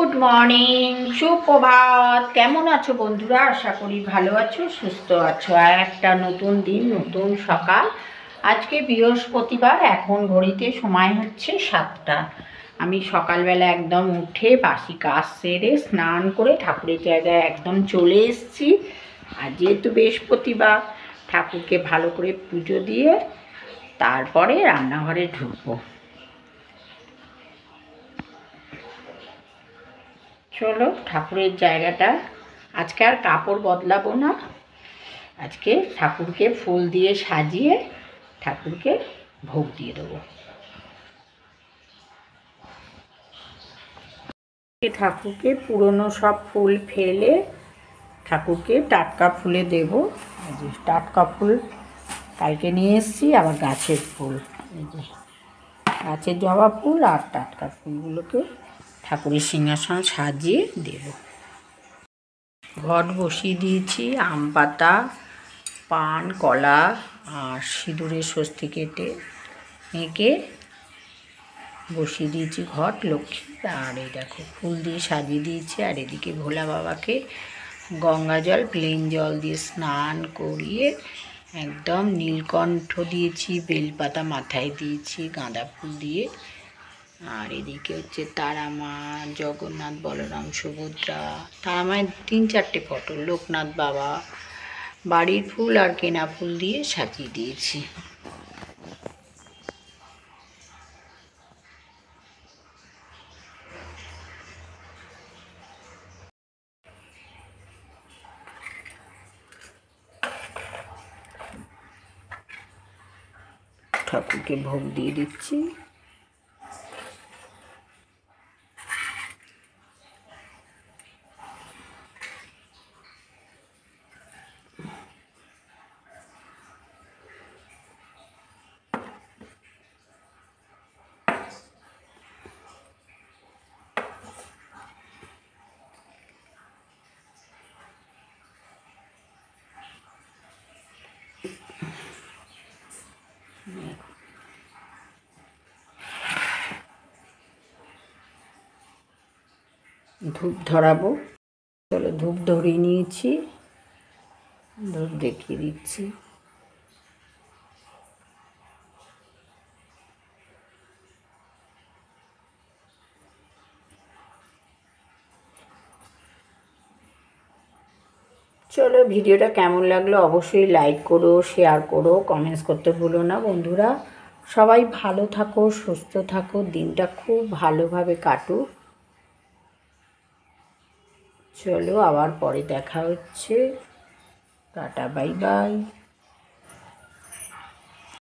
Good morning, সুপ্রভাত। কেমন আছো বন্ধুরা? আশা করি ভালো আছো, সুস্থ আছো। আর একটা নতুন দিন, নতুন সকাল। আজকে বৃহস্পতিবার, এখন ঘড়িতে সময় হচ্ছে 7টা। আমি সকালবেলা একদম উঠে বাসি কাজ সেরে স্নান করে ঠাকুরের জায়গায় একদম চলে এসেছি। আর যেহেতু বৃহস্পতিবার, ঠাকুরকে ভালো করে পুজো দিয়ে তারপরে রান্নাঘরে ঢুকবো। চলো ঠাকুরের জায়গাটা, আজকে আর কাপড় বদলাবো না। আজকে ঠাকুরকে ফুল দিয়ে সাজিয়ে ঠাকুরকে ভোগ দিয়ে দেবো। ঠাকুরকে পুরনো সব ফুল ফেলে ঠাকুরকে টাটকা ফুলে দেব। এই যে টাটকা ফুল কালকে নিয়ে এসেছি, আবার গাছের ফুল, এই যে গাছের জবা ফুল আর টাটকা ফুলগুলোকে ঠাকুরের সিংহাসন সাজিয়ে দেব। ঘট বসিয়ে দিয়েছি, আম পাতা, পান, কলা আর সিঁদুরে স্বস্তি কেটে এঁকে বসিয়ে দিয়েছি ঘট লক্ষ্মী। আর এই দেখো ফুল দিয়ে সাজিয়ে দিয়েছি। আর এদিকে ভোলা বাবাকে গঙ্গা জল, প্লেন জল দিয়ে স্নান করিয়ে একদম নীলকণ্ঠ দিয়েছি, বেলপাতা মাথায় দিয়েছি গাঁদা ফুল দিয়ে। আর এদিকে হচ্ছে তারা মা, জগন্নাথ, বলরাম, সুভদ্রা, তারা মায়ের 3-4টে ফটো, লোকনাথ বাবা, বাড়ির ফুল আর কেনা ফুল দিয়ে সাজিয়ে দিয়েছি। ঠাকুরকে ভোগ দিয়ে দিচ্ছি। ধূপ ধরাবো। চলো ধূপ ধরিয়ে নিয়েছি, ধূপ দেখিয়ে দিচ্ছি। চলো, ভিডিওটা কেমন লাগলো অবশ্যই লাইক করো, শেয়ার করো, কমেন্টস করতে ভুলো না বন্ধুরা। সবাই ভালো থাকো, সুস্থ থাকো, দিনটা খুব ভালোভাবে কাটুক। চলো আবার পরে দেখা হচ্ছে। Tata, bye bye.